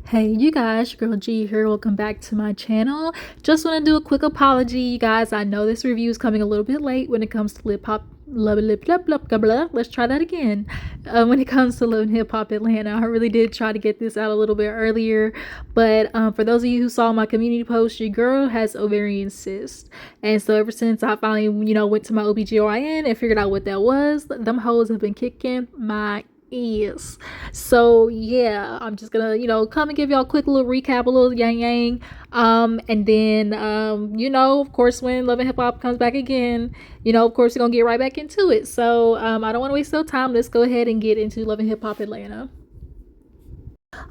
Hey, you guys, your girl G here. Welcome back to my channel. Just want to do a quick apology, you guys. I know this review is coming a little bit late when it comes to lip hop. Let's try that again. When it comes to Love and Hip Hop Atlanta, I really did try to get this out a little bit earlier. But for those of you who saw my community post, your girl has ovarian cyst. And so ever since I finally, went to my OBGYN and figured out what that was, them hoes have been kicking my is. So yeah, I'm just gonna, come and give y'all a quick little recap, a little yang yang. And then of course when Love and Hip Hop comes back again, of course we're gonna get right back into it. So I don't wanna waste no time. Let's go ahead and get into Love and Hip Hop Atlanta.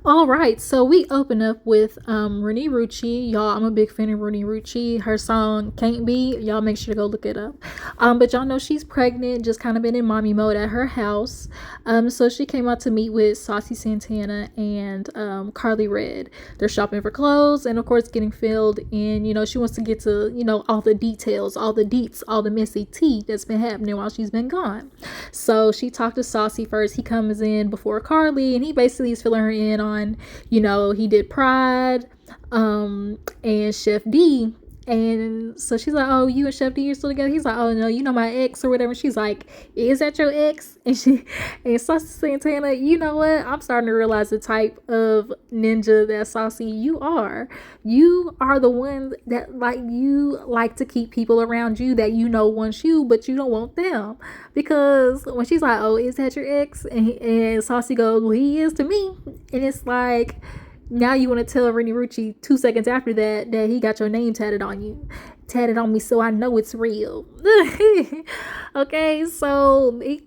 All right, so we open up with Renee Rucci. Y'all, I'm a big fan of Renee Rucci. Her song "Can't Be." Y'all make sure to go look it up. But y'all know she's pregnant, just kind of been in mommy mode at her house. So she came out to meet with Saucy Santana and Carly Red. They're shopping for clothes and of course getting filled in. She wants to get to all the details, all the deets, all the messy tea that's been happening while she's been gone. So she talked to Saucy first. He comes in before Carly and he basically is filling her in on, he did Pride, and Chef D. And so she's like, "Oh, you and Chef D are still together?" He's like, "Oh no, my ex or whatever." She's like, "Is that your ex?" And Saucy Santana, you know what? I'm starting to realize the type of ninja that Saucy you are. You are the one that you like to keep people around you that wants you, but you don't want them. Because when she's like, "Oh, is that your ex?" and Saucy goes, "Well, he is to me," and it's like, now you want to tell Renee Rucci 2 seconds after that he got your name tatted on you. Tatted on me so I know it's real. Okay, so, he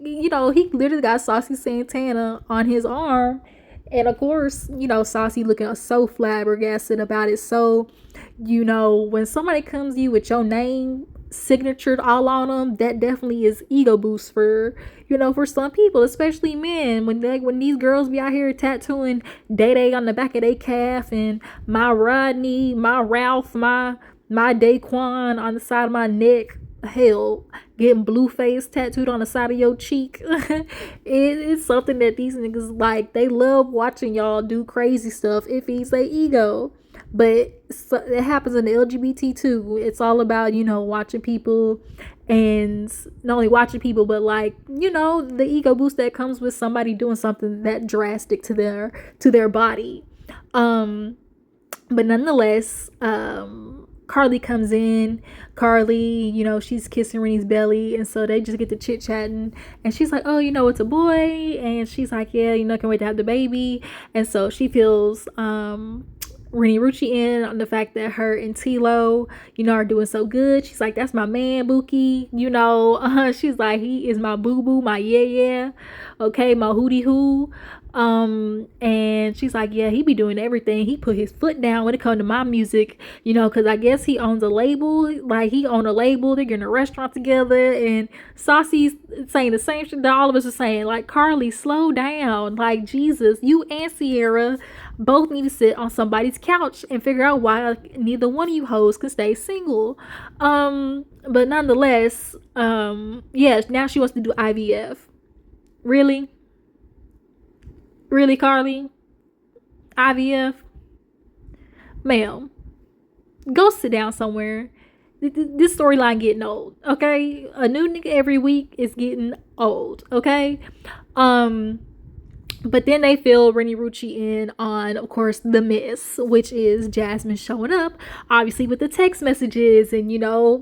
literally got Saucy Santana on his arm. And of course, Saucy looking so flabbergasted about it. So, when somebody comes to you with your name signatured all on them, that definitely is ego boost for some people, especially men. When these girls be out here tattooing Day Day on the back of their calf and my Rodney, my Ralph, my Daquan on the side of my neck, hell, getting Blueface tattooed on the side of your cheek. It's something that these niggas like. They love watching y'all do crazy stuff. It feeds their ego. But it happens in the LGBT too. It's all about, watching people, and not only watching people, but the ego boost that comes with somebody doing something that drastic to their body. But nonetheless, Carly comes in. Carly, she's kissing Renee's belly, and so they just get to chit chatting. And she's like, "Oh, it's a boy," and she's like, "Yeah, can't wait to have the baby." And so she feels Renee Rucci in on the fact that her and Tilo, are doing so good. She's like, "That's my man, Buki." She's like, "He is my boo boo, my yeah, okay, my hootie hoo." And she's like, "Yeah, he be doing everything. He put his foot down when it comes to my music, because I guess he owns a label. Like he own a label. They're getting a restaurant together." And Saucy's saying the same shit that all of us are saying. Like, "Carly, slow down. Like, Jesus, you and Sierra both need to sit on somebody's couch and figure out why neither one of you hoes can stay single." But nonetheless, yeah, now she wants to do IVF. Really? Really, Carly? IVF? Ma'am, go sit down somewhere. This storyline getting old, okay? A new nigga every week is getting old, okay? But then they fill Renee Rucci in on, of course, the miss, which is Jasmine showing up, obviously with the text messages and,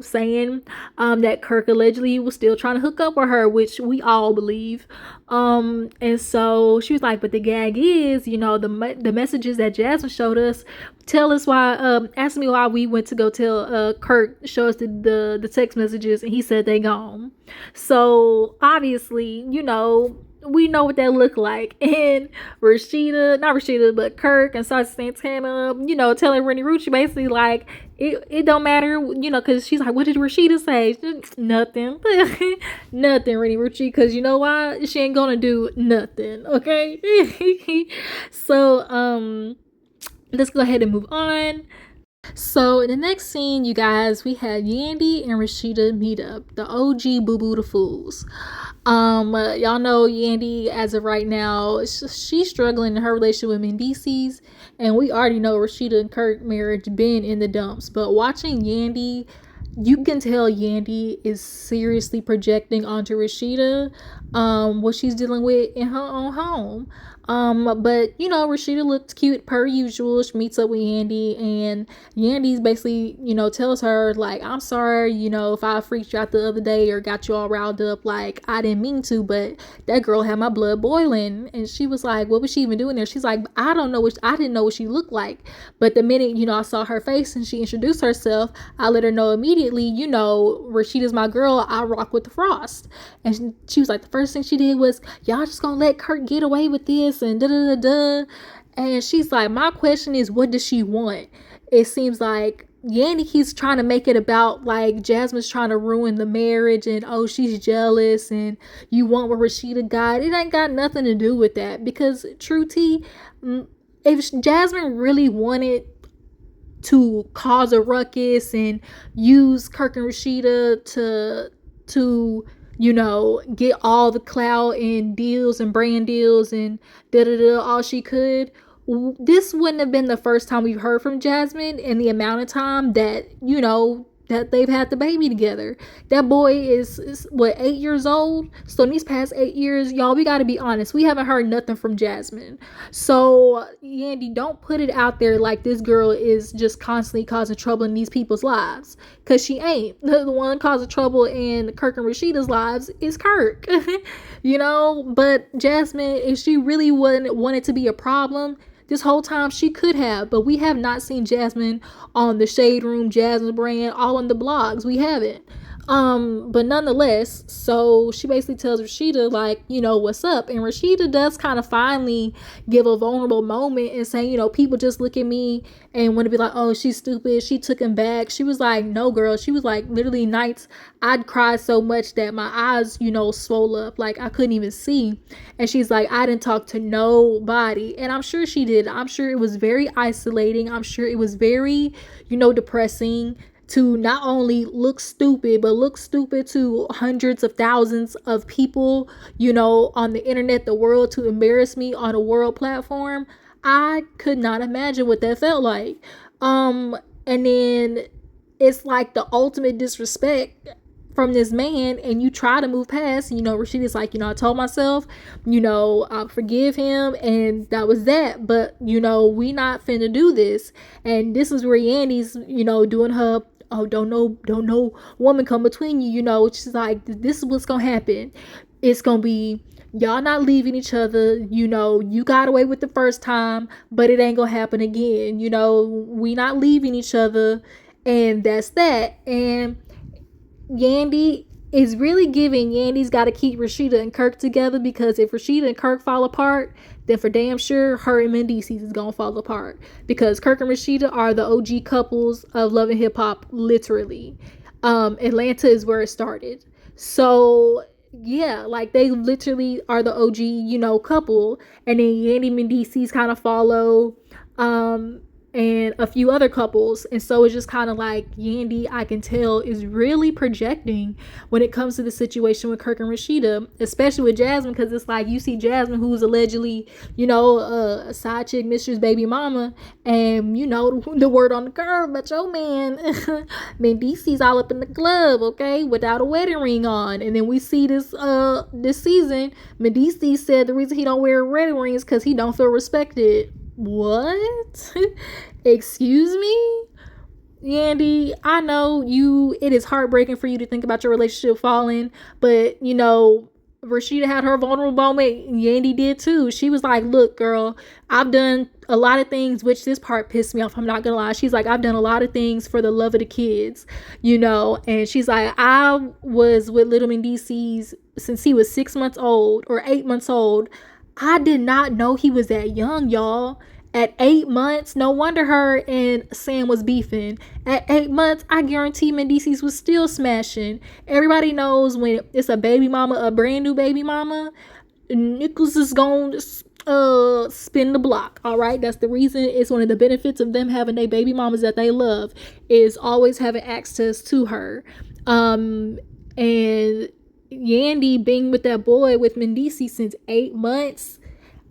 saying that Kirk allegedly was still trying to hook up with her, which we all believe. And so she was like, "But the gag is, the messages that Jasmine showed us tell us why, ask me why we went to go tell Kirk, show us the text messages, and he said they gone." So obviously, we know what that looked like. And not Rashida, but Kirk and Saucy Santana, telling Renee Rucci basically like, it don't matter, because she's like, "What did Rashida say?" Nothing. Nothing, Renee Rucci, because you know why? She ain't gonna do nothing, okay? So, let's go ahead and move on. So in the next scene, you guys, we had Yandy and Rashida meet up, the OG Boo Boo the Fools. Y'all know Yandy as of right now, she's struggling in her relationship with Mendices, and we already know Rashida and Kirk marriage been in the dumps. But watching Yandy, you can tell Yandy is seriously projecting onto Rashida, what she's dealing with in her own home. But you know, Rashida looks cute per usual. She meets up with Yandy, and Yandy's basically, you know, tells her, like, I'm sorry, you know, if I freaked you out the other day or got you all riled up, like, I didn't mean to, but that girl had my blood boiling. And she was like, what was she even doing there? She's like, I didn't know what she looked like. But the minute, you know, I saw her face and she introduced herself, I let her know immediately, you know, Rashida's my girl. I rock with the Frost. And she was like, the first thing she did was, y'all just gonna let Kurt get away with this and da da da da. And she's like, my question is, what does she want? It seems like Yandy keeps trying to make it about like Jasmine's trying to ruin the marriage and oh, she's jealous and you want what Rashida got. It ain't got nothing to do with that, because true tea, if Jasmine really wanted to cause a ruckus and use Kirk and Rashida to you know, get all the clout and deals and brand deals and da da da all she could, this wouldn't have been the first time we've heard from Jasmine in the amount of time that, you know, that they've had the baby together. That boy is what, 8 years old? So in these past 8 years, y'all, we gotta be honest, we haven't heard nothing from Jasmine. So Yandy, don't put it out there like this girl is just constantly causing trouble in these people's lives, because she ain't. The one causing trouble in Kirk and Rashida's lives is Kirk. You know, but Jasmine, if she really wanted to be a problem this whole time, she could have, but we have not seen Jasmine on the Shade Room, Jasmine brand, all on the blogs. We haven't. But nonetheless, so she basically tells Rashida, like, you know, what's up? And Rashida does kind of finally give a vulnerable moment and say, you know, people just look at me and want to be like, oh, she's stupid. She took him back. She was like, no, girl. She was like, literally nights I'd cry so much that my eyes, you know, swole up. Like I couldn't even see. And she's like, I didn't talk to nobody. And I'm sure she did. I'm sure it was very isolating. I'm sure it was very, you know, depressing to not only look stupid, but look stupid to hundreds of thousands of people, you know, on the internet, the world, to embarrass me on a world platform. I could not imagine what that felt like. And then it's like the ultimate disrespect from this man, and you try to move past. You know, Rashida's like, you know, I told myself, you know, I'll forgive him, and that was that. But you know, we not finna do this. And this is where Yandy's, you know, doing her, oh, don't no woman come between you. You know, she's like, this is what's gonna happen. It's gonna be y'all not leaving each other. You know, you got away with the first time, but it ain't gonna happen again. You know, we not leaving each other, and that's that. And Yandy is really giving, Yandy's got to keep Rashida and Kirk together, because if Rashida and Kirk fall apart, then for damn sure her and Mendices is gonna fall apart, because Kirk and Rashida are the OG couples of Love and Hip Hop, literally. Atlanta is where it started. So yeah, like they literally are the OG, you know, couple, and then Yandy Mendices kind of follow. And a few other couples. And so it's just kind of like Yandy, I can tell, is really projecting when it comes to the situation with Kirk and Rashida, especially with Jasmine, because it's like you see Jasmine, who's allegedly, you know, a side chick, mistress, baby mama, and you know, the word on the curve, but your man, Mendices all up in the club, okay, without a wedding ring on. And then we see this season, Mendices said the reason he don't wear a wedding ring is because he don't feel respected. What? Excuse me? Yandy, I know it is heartbreaking for you to think about your relationship falling, but you know, Rashida had her vulnerable moment. Yandy did too. She was like, look, girl, I've done a lot of things, which this part pissed me off. I'm not gonna lie. She's like, I've done a lot of things for the love of the kids, you know, and she's like, I was with Little Mendices since he was 6 months old or 8 months old. I did not know he was that young, y'all. At 8 months, no wonder her and Sam was beefing. At 8 months, I guarantee Mendices was still smashing. Everybody knows when it's a baby mama, a brand new baby mama, Nicholas is gone. spin the block. All right, that's the reason. It's one of the benefits of them having their baby mamas that they love, is always having access to her. And Yandy being with that boy, with Mendeecees, since 8 months,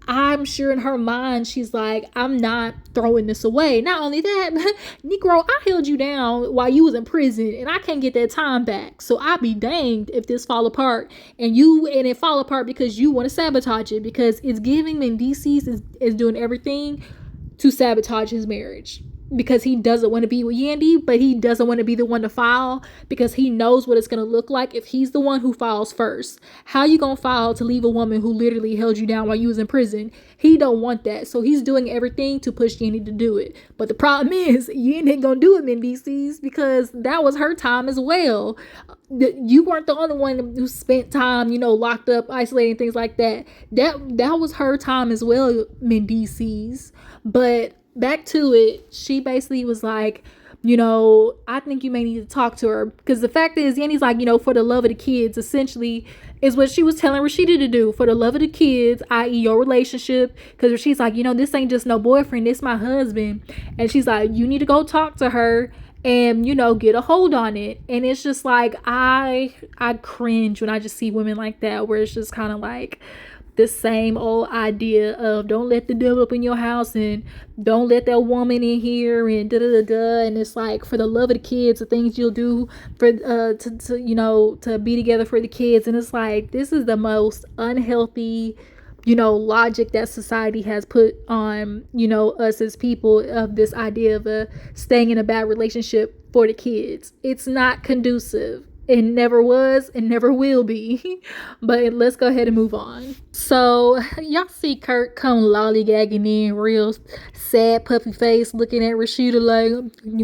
I'm sure in her mind she's like, I'm not throwing this away. Not only that, Negro, I held you down while you was in prison, and I can't get that time back. So I'd be danged if this fall apart, and it fall apart because you want to sabotage it, because it's giving Mendeecees is doing everything to sabotage his marriage, because he doesn't want to be with Yandy, but he doesn't want to be the one to file, because he knows what it's going to look like if he's the one who files first. How you going to file to leave a woman who literally held you down while you was in prison? He don't want that. So he's doing everything to push Yandy to do it. But the problem is, Yandy ain't going to do it, Mendeecees, because that was her time as well. You weren't the only one who spent time, locked up, isolating, things like that. That was her time as well, Mendeecees. But back to it, she basically was like, I think you may need to talk to her, because the fact is, Yandy's like, for the love of the kids, essentially, is what she was telling Rashida to do. For the love of the kids, i.e. your relationship, because she's like, this ain't just no boyfriend, this my husband. And she's like, you need to go talk to her and, get a hold on it. And it's just like, I cringe when I just see women like that, where it's just kind of like the same old idea of don't let the devil up in your house, and don't let that woman in here, and and it's like, for the love of the kids, the things you'll do for to be together for the kids. And it's like, this is the most unhealthy logic that society has put on us as people, of this idea of staying in a bad relationship for the kids. It's not conducive. It never was and never will be. But let's go ahead and move on. So y'all see Kirk come lollygagging in, real sad puppy face, looking at Rashida like,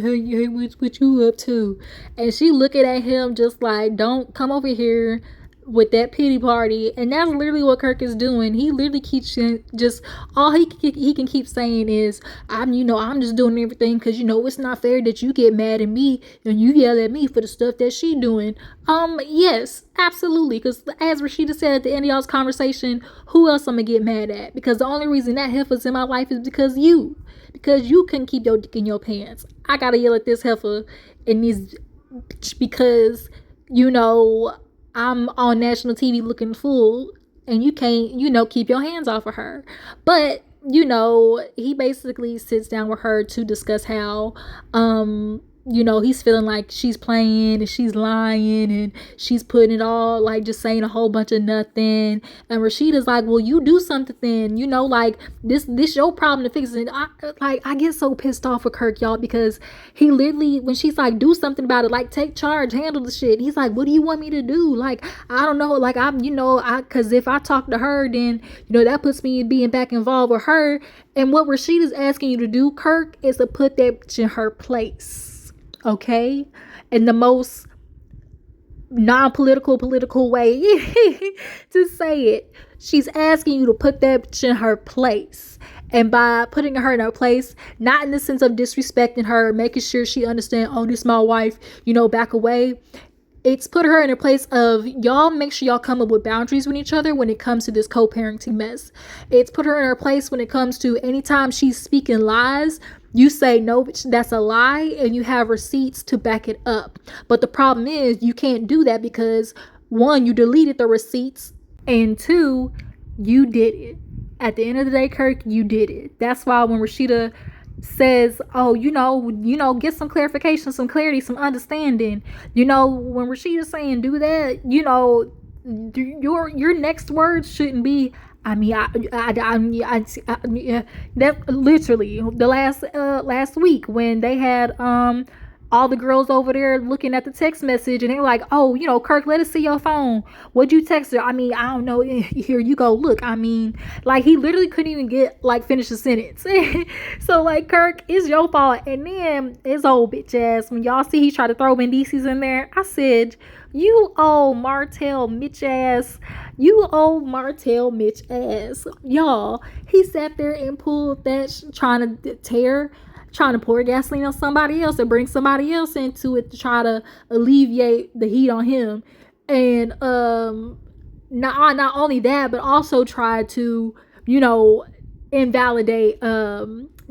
hey, what you up to? And she looking at him just like, don't come over here with that pity party. And that's literally what Kirk is doing. He literally keeps just, all he can keep saying is, I'm just doing everything because it's not fair that you get mad at me and you yell at me for the stuff that she doing. Yes, absolutely, because as Rashida said at the end of y'all's conversation, who else I'm gonna get mad at? Because the only reason that heifer's in my life is because you couldn't keep your dick in your pants. I gotta yell at this heifer and this because I'm on national TV looking fool, and you can't, keep your hands off of her. But, he basically sits down with her to discuss how, he's feeling like she's playing and she's lying and she's putting it all, like, just saying a whole bunch of nothing. And Rashida's like, well, you do something then, like, this your problem to fix it. I get so pissed off with Kirk, y'all, because he literally, when she's like, do something about it, like, take charge, handle the shit, he's like, what do you want me to do? Like, I don't know, like, because if I talk to her, then, that puts me being back involved with her. And what Rashida's asking you to do, Kirk, is to put that bitch in her place. Okay, in the most non-political way to say it. She's asking you to put that bitch in her place. And by putting her in her place, not in the sense of disrespecting her, making sure she understands, oh, this is my wife, back away. It's put her in a place of, y'all make sure y'all come up with boundaries with each other when it comes to this co-parenting mess. It's put her in her place when it comes to anytime she's speaking lies, you say, no, bitch, that's a lie, and you have receipts to back it up. But the problem is, you can't do that because, one, you deleted the receipts, and two, you did it. At the end of the day, Kirk, you did it. That's why when Rashida says, oh, get some clarification, some clarity, some understanding, when Rashida's saying do that, your next words shouldn't be, that literally the last week when they had all the girls over there looking at the text message, and they're like, oh, Kirk, let us see your phone. What'd you text her? I don't know. Here you go. Look, like, he literally couldn't even finish a sentence. So, like, Kirk, it's your fault. And then his old bitch ass, when y'all see he tried to throw Mendeecees in there, I said, you old Martell Mitch ass. You old Martell Mitch ass. Y'all, he sat there and pulled that, trying to pour gasoline on somebody else and bring somebody else into it to try to alleviate the heat on him. And not only that, but also try to you know, invalidate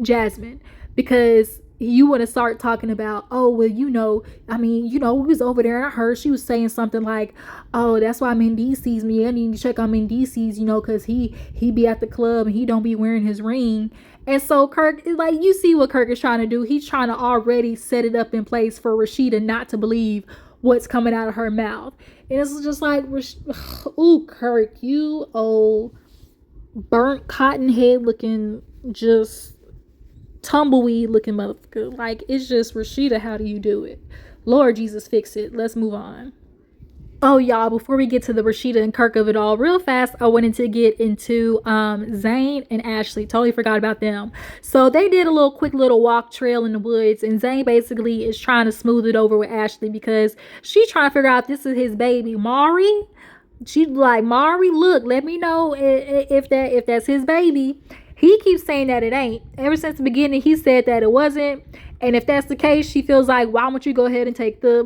Jasmine, because you want to start talking about, oh, well, I mean, we was over there and I heard she was saying something like, oh, that's why Mendy sees me. I need to check on Mendy sees, because he be at the club and he don't be wearing his ring. And so Kirk, like, you see what Kirk is trying to do. He's trying to already set it up in place for Rashida not to believe what's coming out of her mouth. And it's just like, ooh, Kirk, you old burnt cotton head looking, just tumbleweed looking motherfucker. Like, it's just, Rashida, how do you do it? Lord Jesus, fix it. Let's move on. Oh, y'all, before we get to the Rashida and Kirk of it all, real fast, I wanted to get into Zane and Ashley. Totally forgot about them. So they did a quick little walk trail in the woods, and Zane basically is trying to smooth it over with Ashley because she's trying to figure out if this is his baby. Mari? She's like, Mari, look, let me know if that's his baby. He keeps saying that it ain't. Ever since the beginning, he said that it wasn't. And if that's the case, she feels like, why don't you go ahead and take the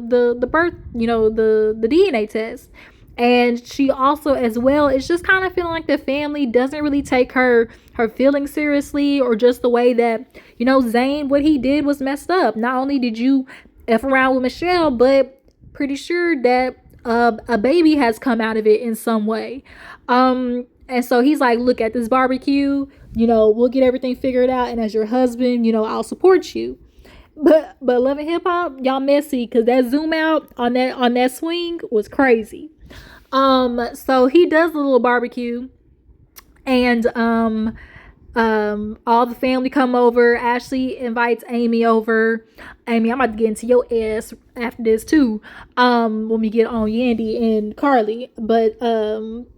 birth, the DNA test? And she also, as well, is just kind of feeling like the family doesn't really take her feelings seriously, or just the way that, Zane, what he did was messed up. Not only did you F around with Michelle, but pretty sure that a baby has come out of it in some way. And so he's like, look, at this barbecue, we'll get everything figured out. And as your husband, I'll support you. But Love and Hip Hop, y'all messy, because that zoom out on that swing was crazy. So he does a little barbecue, and all the family come over. Ashley invites Amy over. Amy, I'm about to get into your ass after this too. When we get on Yandy and Carly. But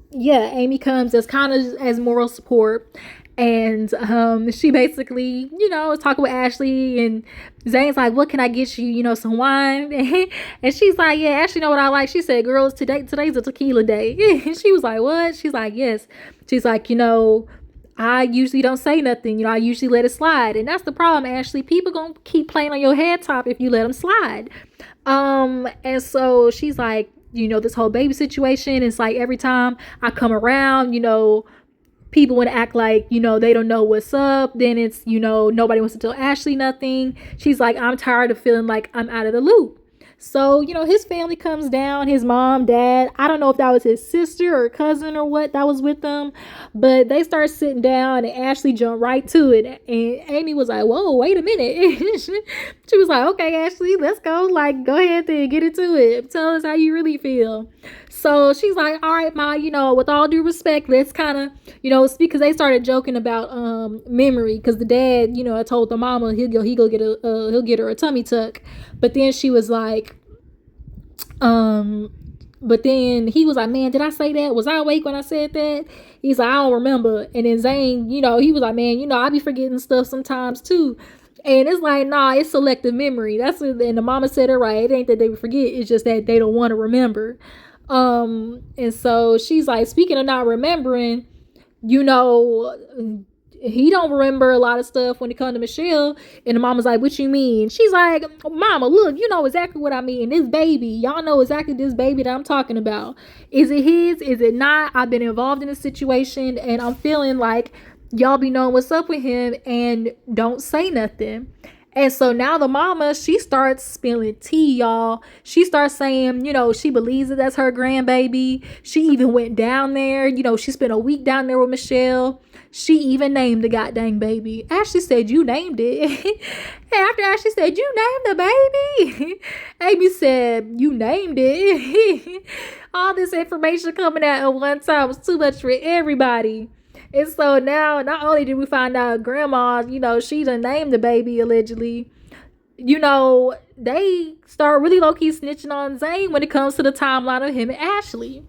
yeah, Amy comes as kind of as moral support. And she basically, is talking with Ashley, and Zane's like, what can I get you, some wine? And she's like, yeah, Ashley know what I like. She said, girls, today's a tequila day. And she was like, what? She's like, yes. She's like, I usually don't say nothing. I usually let it slide. And that's the problem, Ashley. People gonna keep playing on your head top if you let them slide. And so she's like, this whole baby situation, it's like every time I come around, people want to act like, they don't know what's up. Then it's, nobody wants to tell Ashley nothing. She's like, I'm tired of feeling like I'm out of the loop. So, his family comes down, his mom, dad. I don't know if that was his sister or cousin or what that was with them, but they start sitting down and Ashley jumped right to it. And Amy was like, whoa, wait a minute. She was like, okay, Ashley, let's go. Like, go ahead and get into it. Tell us how you really feel. So she's like, all right, Ma, with all due respect, let's kind of, because they started joking about memory, because the dad, I told the mama he'll get her a tummy tuck. But then she was like, but then he was like, man, did I say that? Was I awake when I said that? He's like, I don't remember. And then Zane, he was like, man, I be forgetting stuff sometimes too. And it's like, nah, it's selective memory. That's what, and the mama said it right. It ain't that they forget. It's just that they don't want to remember. And so she's like, speaking of not remembering, he don't remember a lot of stuff when it comes to Michelle. And the mama's like, what you mean? She's like, mama, look, you know exactly what I mean. This baby, y'all know exactly this baby that I'm talking about. Is it his? Is it not? I've been involved in a situation and I'm feeling like y'all be knowing what's up with him and don't say nothing. And so now the mama, she starts spilling tea, y'all. She starts saying, she believes that that's her grandbaby. She even went down there. She spent a week down there with Michelle. She even named the goddamn baby. Ashley said, you named it. And after Ashley said, you named the baby, Amy said, you named it. All this information coming out at one time was too much for everybody. And so now, not only did we find out grandma, she done named the baby allegedly, they start really low-key snitching on Zane when it comes to the timeline of him and Ashley.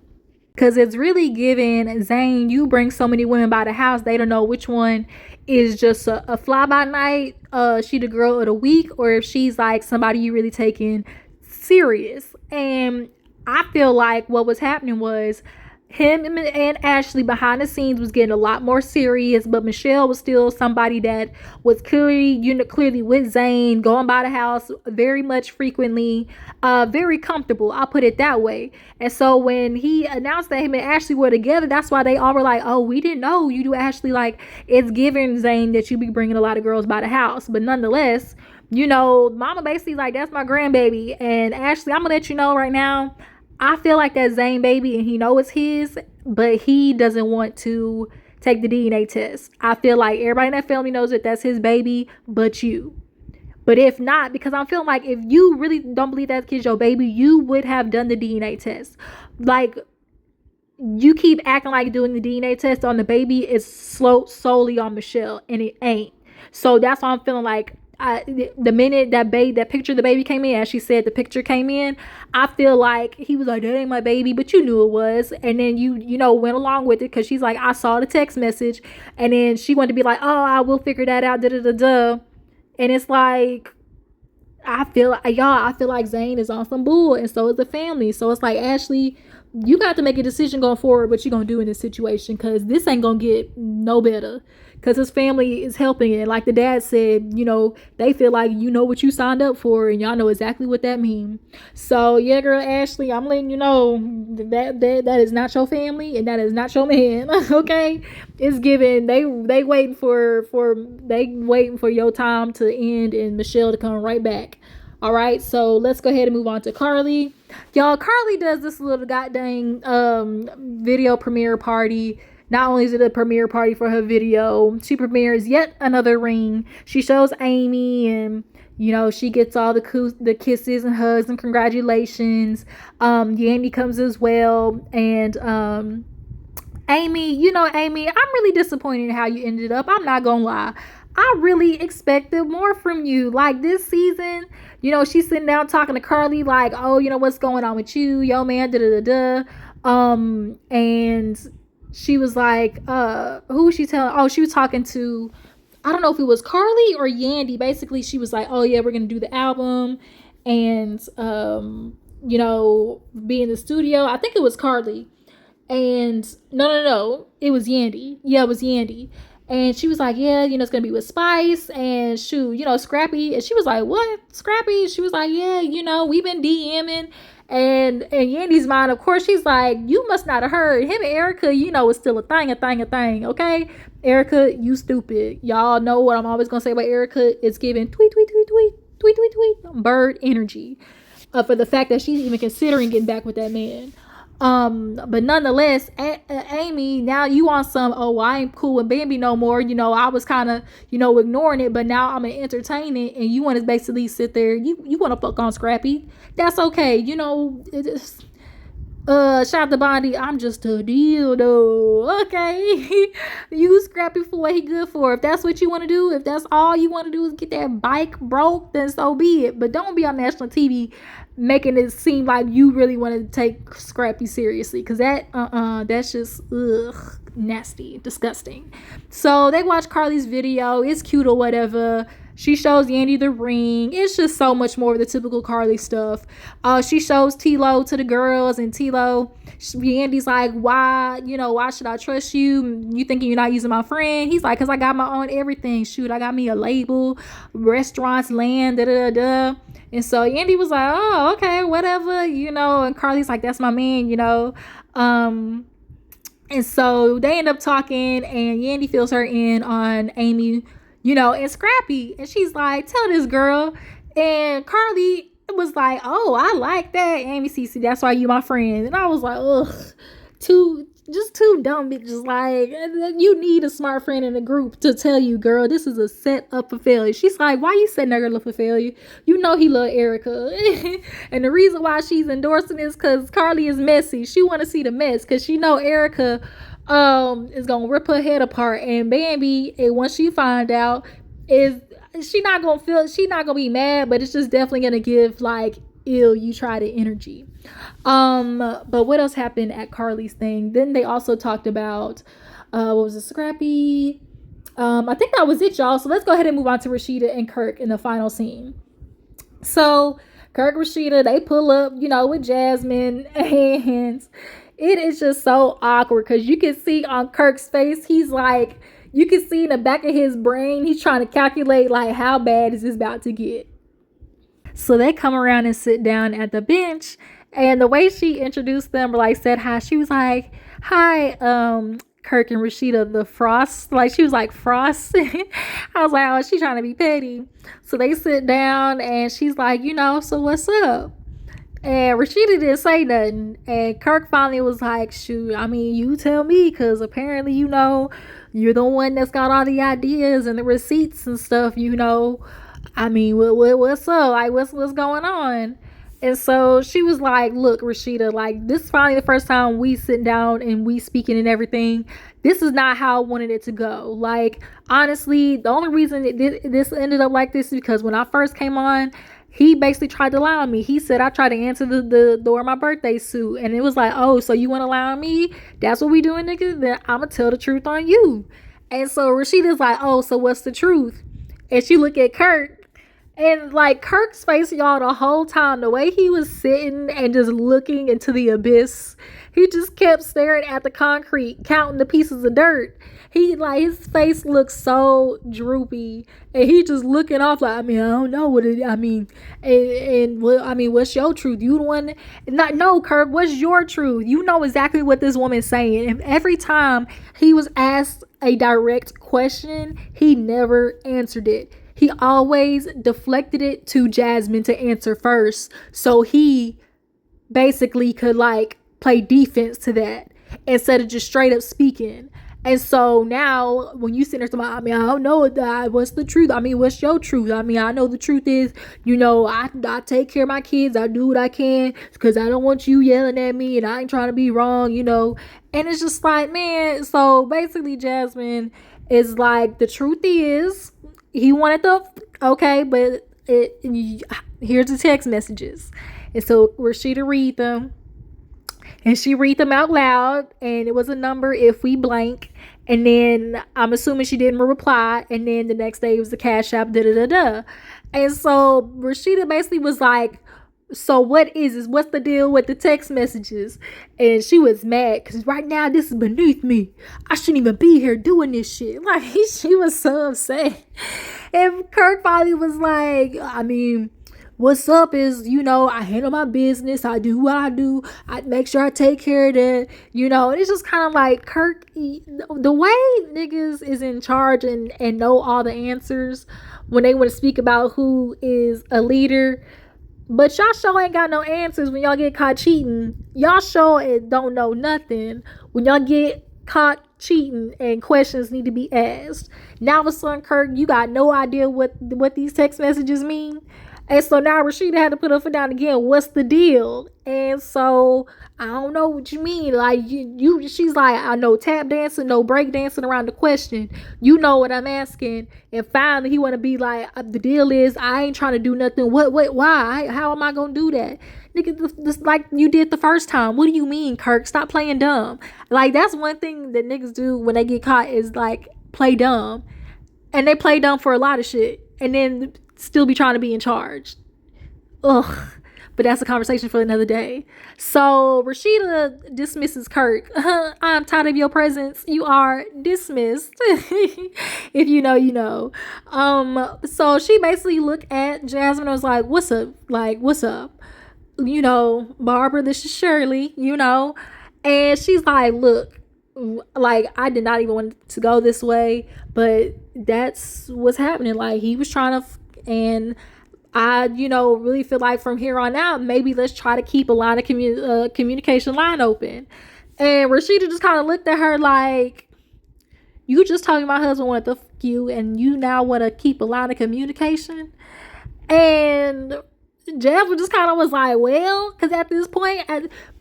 Because it's really giving Zane, you bring so many women by the house, they don't know which one is just a fly-by-night, she the girl of the week, or if she's like somebody you really taking serious. And I feel like what was happening was him and Ashley behind the scenes was getting a lot more serious, but Michelle was still somebody that was clearly with Zane, going by the house very much frequently, very comfortable. I'll put it that way. And so when he announced that him and Ashley were together, that's why they all were like, "Oh, we didn't know you do Ashley." Like, it's giving Zane that you be bringing a lot of girls by the house, but nonetheless, Mama basically like, "That's my grandbaby," and Ashley, I'm gonna let you know right now, I feel like that Zane baby, and he know it's his, but he doesn't want to take the DNA test. I feel like everybody in that family knows that that's his baby, but you. But if not, because I'm feeling like if you really don't believe that kid's your baby, you would have done the DNA test. Like, you keep acting like doing the DNA test on the baby is solely on Michelle, and it ain't. So that's why I'm feeling like the minute that picture of the baby came in, as she said, the picture came in, I feel like he was like, "That ain't my baby," but you knew it was, and then you went along with it because she's like, "I saw the text message," and then she wanted to be like, "Oh, I will figure that out," da da da da, and it's like, I feel like Zane is on some bull, and so is the family. So it's like, Ashley, you got to make a decision going forward what you're gonna do in this situation, because this ain't gonna get no better, because his family is helping it. Like the dad said, they feel like you know what you signed up for, and y'all know exactly what that means. So yeah, girl, Ashley, I'm letting you know that is not your family, and that is not your man. Okay, it's given they waiting for your time to end and Michelle to come right back. All right, so let's go ahead and move on to Carly. Y'all, Carly does this little goddamn video premiere party. Not only is it a premiere party for her video, she premieres yet another ring. She shows Amy, and she gets all the kisses and hugs and congratulations. Yandy comes as well, and Amy, Amy, I'm really disappointed in how you ended up. I'm not gonna lie. I really expected more from you. Like, this season, she's sitting down talking to Carly, like, "Oh, what's going on with you, yo, man, da da da da." And she was like, who was she telling? Oh, she was talking to, I don't know if it was Carly or Yandy. Basically, she was like, "Oh yeah, we're gonna do the album, and be in the studio." I think it was Carly. And no, it was Yandy. Yeah, it was Yandy. And she was like, "Yeah, it's gonna be with Spice and shoot, Scrappy." And she was like, "What, Scrappy?" She was like, "Yeah, we've been DMing." And Yandy's mind, of course, she's like, "You must not have heard. Him and Erica, is still a thing. Okay, Erica, you stupid. Y'all know what I'm always gonna say about Erica. It's giving tweet, tweet, tweet, tweet, tweet, tweet, tweet, bird energy, for the fact that she's even considering getting back with that man." But nonetheless, Amy, now you want some, "Oh, I ain't cool with Bambi no more. I was kind of, ignoring it, but now I'm gonna entertain it." And you want to basically sit there, you want to fuck on Scrappy. That's okay. It's, shout out to Bondi, "I'm just a dildo." Okay. Use Scrappy for what he good for. If that's what you want to do, if that's all you want to do is get that bike broke, then so be it. But don't be on national TV making it seem like you really want to take Scrappy seriously, because that's just nasty, disgusting. So they watch Carly's video. It's cute or whatever. She shows Yandy the ring. It's just so much more of the typical Carly stuff. She shows T-Lo to the girls, and Yandy's like, "Why should I trust you? You thinking you're not using my friend?" He's like, "Cause I got my own everything. Shoot, I got me a label, restaurants, land, da da da." And so Yandy was like, "Oh, okay, whatever, And Carly's like, "That's my man, And so they end up talking, and Yandy fills her in on Amy, and Scrappy. And she's like, "Tell this girl." And Carly was like, "Oh, I like that, Amy Cece. That's why you my friend." And I was like, ugh, two dumb bitches. Like, you need a smart friend in the group to tell you, "Girl, this is a set up for failure." She's like, "Why you setting that girl up for failure? You know he love Erica." And the reason why she's endorsing this because Carly is messy. She want to see the mess because she know Erica is gonna rip her head apart. And Bambi, and once she find out, is she not gonna be mad, but it's just definitely gonna give like, "Ew, you tried it" energy. But what else happened at Carly's thing? Then they also talked about what was it, Scrappy? I think that was it, y'all. So let's go ahead and move on to Rashida and Kirk in the final scene. So Kirk, Rashida, they pull up, with Jasmine, and It is just so awkward because you can see on Kirk's face, he's like, you can see in the back of his brain, he's trying to calculate like how bad is this about to get. So they come around and sit down at the bench, and the way she introduced them, or like said hi, she was like, "Hi, Kirk and Rashida, the Frost." Like she was like Frost. I was like, "Oh, she's trying to be petty." So they sit down, and she's like, "So what's up?" And Rashida didn't say nothing. And Kirk finally was like, "Shoot, I mean, you tell me, because apparently, you're the one that's got all the ideas and the receipts and stuff. I mean, what's up? Like, what's going on?" And so she was like, "Look, Rashida, like, this is finally the first time we sit down and we speaking and everything. This is not how I wanted it to go. Like, honestly, the only reason this ended up like this is because when I first came on, he basically tried to lie on me. He said I tried to answer the door of my birthday suit. And it was like, oh, so you want to lie on me? That's what we doing, nigga? Then I'm going to tell the truth on you." And so Rashida's like, "Oh, so what's the truth?" And she look at Kirk. And like Kirk's face, y'all, the whole time, the way he was sitting and just looking into the abyss, he just kept staring at the concrete, counting the pieces of dirt. His face looks so droopy, and he just looking off like, I mean, I don't know I mean, and well, I mean, what's your truth? You the one, not no, Kirk, what's your truth? You know exactly what this woman's saying. And every time he was asked a direct question, he never answered it. He always deflected it to Jasmine to answer first. So he basically could like play defense to that instead of just straight up speaking. And so now when you sit there talking about, I mean, I don't know what's the truth. I mean, what's your truth? I mean, I know the truth is, I take care of my kids. I do what I can because I don't want you yelling at me and I ain't trying to be wrong. And it's just like, man, so basically Jasmine is like, the truth is, he wanted but here's the text messages. And so Rashida read them, and she read them out loud, and it was a number if we blank, and then I'm assuming she didn't reply, and then the next day it was the Cash App, and so Rashida basically was like, "So what is this? What's the deal with the text messages?" And she was mad because right now this is beneath me. I shouldn't even be here doing this shit. Like, she was so upset. And Kirk finally was like, "I mean, what's up is, I handle my business. I do what I do. I make sure I take care of that. And it's just kind of like Kirk, the way niggas is in charge and know all the answers when they want to speak about who is a leader. But y'all sure ain't got no answers when y'all get caught cheating. Y'all sure don't know nothing when y'all get caught cheating and questions need to be asked. Now, with son Kirk, you got no idea what these text messages mean. And so now Rashida had to put her foot down again. What's the deal? And so I don't know what you mean. Like she's like, I know tap dancing, no break dancing around the question. You know what I'm asking. And finally he want to be like, the deal is I ain't trying to do nothing. What, why? How am I going to do that? Nigga, this like you did the first time. What do you mean, Kirk? Stop playing dumb. Like, that's one thing that niggas do when they get caught is like play dumb. And they play dumb for a lot of shit. And then still be trying to be in charge. Ugh. But that's a conversation for another day. So Rashida dismisses Kirk. "I'm tired of your presence. You are dismissed." If you know, you know. So she basically looked at Jasmine and was like, "What's up? Like, what's up? Barbara, this is Shirley, And she's like, "Look, like, I did not even want to go this way, but that's what's happening. Like, he was trying to, and I, really feel like from here on out, maybe let's try to keep a line of communication line open." And Rashida just kind of looked at her like, "You just told me my husband wanted to fuck you, and you now want to keep a line of communication?" And Jasmine just kind of was like, well, because at this point,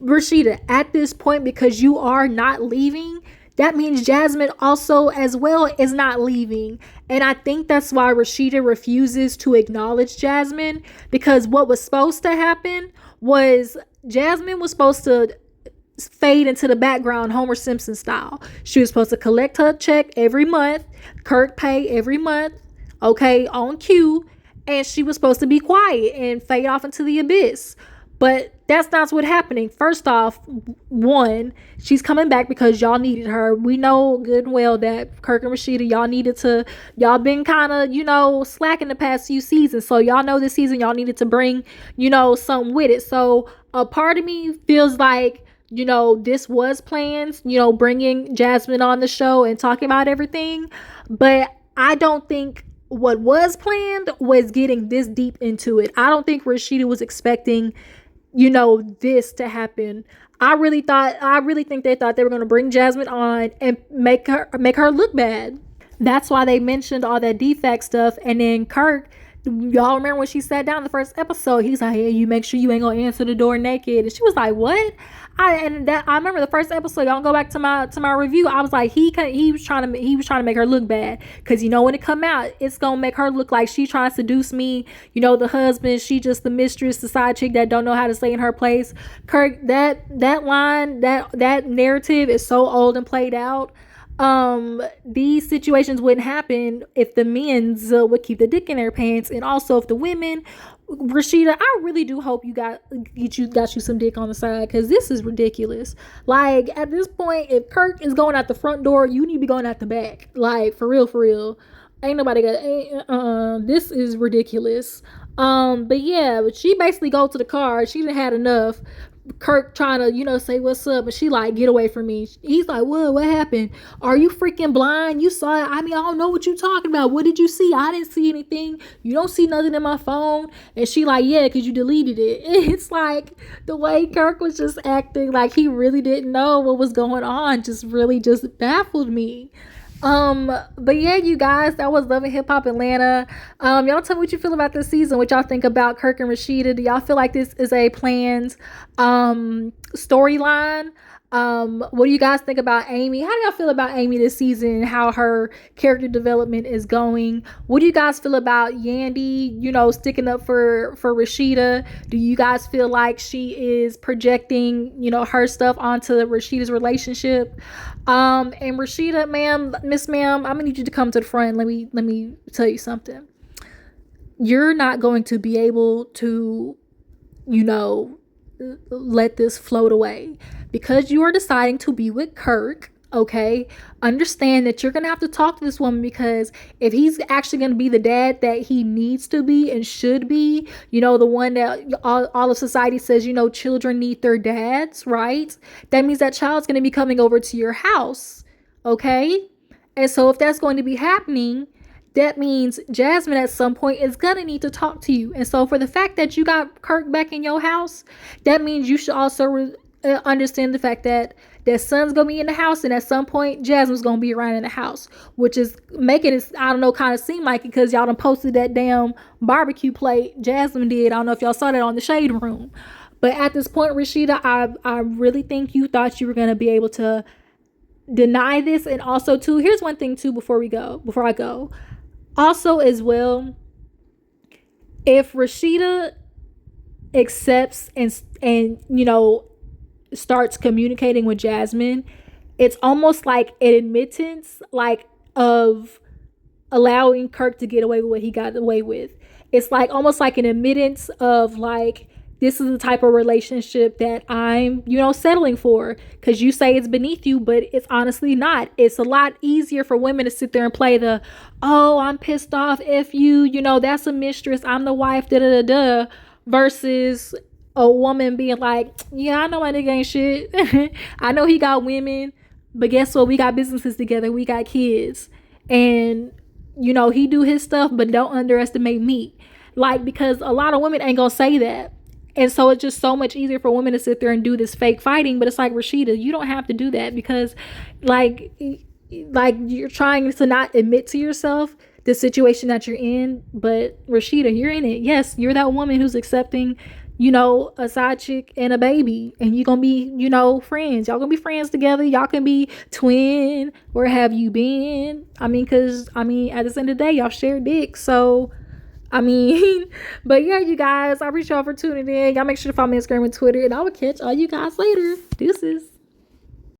Rashida, at this point, because you are not leaving, that means Jasmine also as well is not leaving. And I think that's why Rashida refuses to acknowledge Jasmine, because what was supposed to happen was Jasmine was supposed to fade into the background Homer Simpson style. She was supposed to collect her check every month, Kirk pay every month, okay, on cue, and she was supposed to be quiet and fade off into the abyss. But that's not what's happening. First off, one, she's coming back because y'all needed her. We know good and well that Kirk and Rashida, y'all been kind of, slacking the past few seasons. So y'all know this season y'all needed to bring, something with it. So a part of me feels like, this was plans, bringing Jasmine on the show and talking about everything. But I don't think what was planned was getting this deep into it. I don't think Rashida was expecting this to happen. I really think they thought they were going to bring Jasmine on and make her look bad. That's why they mentioned all that defect stuff. And then Kirk, y'all remember when she sat down in the first episode, he's like, hey, you make sure you ain't gonna answer the door naked. And she was like, what? I remember the first episode. Y'all go back to my review. I was like, he was trying to make her look bad, because when it come out, it's gonna make her look like she trying to seduce me. The husband, she just the mistress, the side chick that don't know how to stay in her place. Kirk, that line, that narrative is so old and played out. These situations wouldn't happen if the men's would keep the dick in their pants, and also if the women. Rashida, I really do hope you got you some dick on the side, because this is ridiculous. Like, at this point, if Kirk is going out the front door, you need to be going out the back. Like, for real. Ain't nobody got this is ridiculous. But yeah, but she basically go to the car. She done had enough. Kirk trying to, say what's up, and she like, get away from me. He's like, what happened? Are you freaking blind? You saw it. I don't know what you talking about. What did you see? I didn't see anything. You don't see nothing in my phone. And she like, yeah, because you deleted it. It's like the way Kirk was just acting like he really didn't know what was going on, just really just baffled me. But yeah, you guys, that was Love and Hip Hop Atlanta. Y'all tell me what you feel about this season, what y'all think about Kirk and Rashida. Do y'all feel like this is a planned storyline? What do you guys think about Amy? How do y'all feel about Amy this season? How her character development is going? What do you guys feel about Yandy, sticking up for Rashida? Do you guys feel like she is projecting, her stuff onto Rashida's relationship? And Rashida, Miss Ma'am, I'm gonna need you to come to the front. Let me tell you something. You're not going to be able to, let this float away, because you are deciding to be with Kirk. Okay, understand that you're gonna have to talk to this woman, because if he's actually gonna be the dad that he needs to be and should be, the one that all of society says, children need their dads, right? That means that child's gonna be coming over to your house. Okay, and so if that's going to be happening, that means Jasmine at some point is gonna need to talk to you. And so for the fact that you got Kirk back in your house, that means you should also understand the fact that son's gonna be in the house, and at some point Jasmine's gonna be around in the house, which is making it, I don't know, kind of seem like it, because y'all done posted that damn barbecue plate Jasmine did. I don't know if y'all saw that on the Shade Room. But at this point, Rashida, I really think you thought you were gonna be able to deny this. And also too, here's one thing too, before I go. Also as well, if Rashida accepts and starts communicating with Jasmine, it's almost like an admittance, like, of allowing Kirk to get away with what he got away with. It's like almost like an admittance of like, this is the type of relationship that I'm, settling for, because you say it's beneath you, but it's honestly not. It's a lot easier for women to sit there and play the, oh, I'm pissed off, F you, that's a mistress, I'm the wife, da-da-da-da, versus a woman being like, yeah, I know my nigga ain't shit. I know he got women, but guess what? We got businesses together. We got kids. And, he do his stuff, but don't underestimate me. Like, because a lot of women ain't gonna say that. And so it's just so much easier for women to sit there and do this fake fighting. But it's like, Rashida, you don't have to do that, because like you're trying to not admit to yourself the situation that you're in. But Rashida, you're in it. Yes, you're that woman who's accepting, a side chick and a baby, and you're gonna be, friends. Y'all gonna be friends together. Y'all can be twin. Where have you been? Because at the end of the day, y'all share dick. So but yeah, you guys, I appreciate y'all for tuning in. Y'all make sure to follow me on Instagram and Twitter, and I will catch all you guys later. Deuces.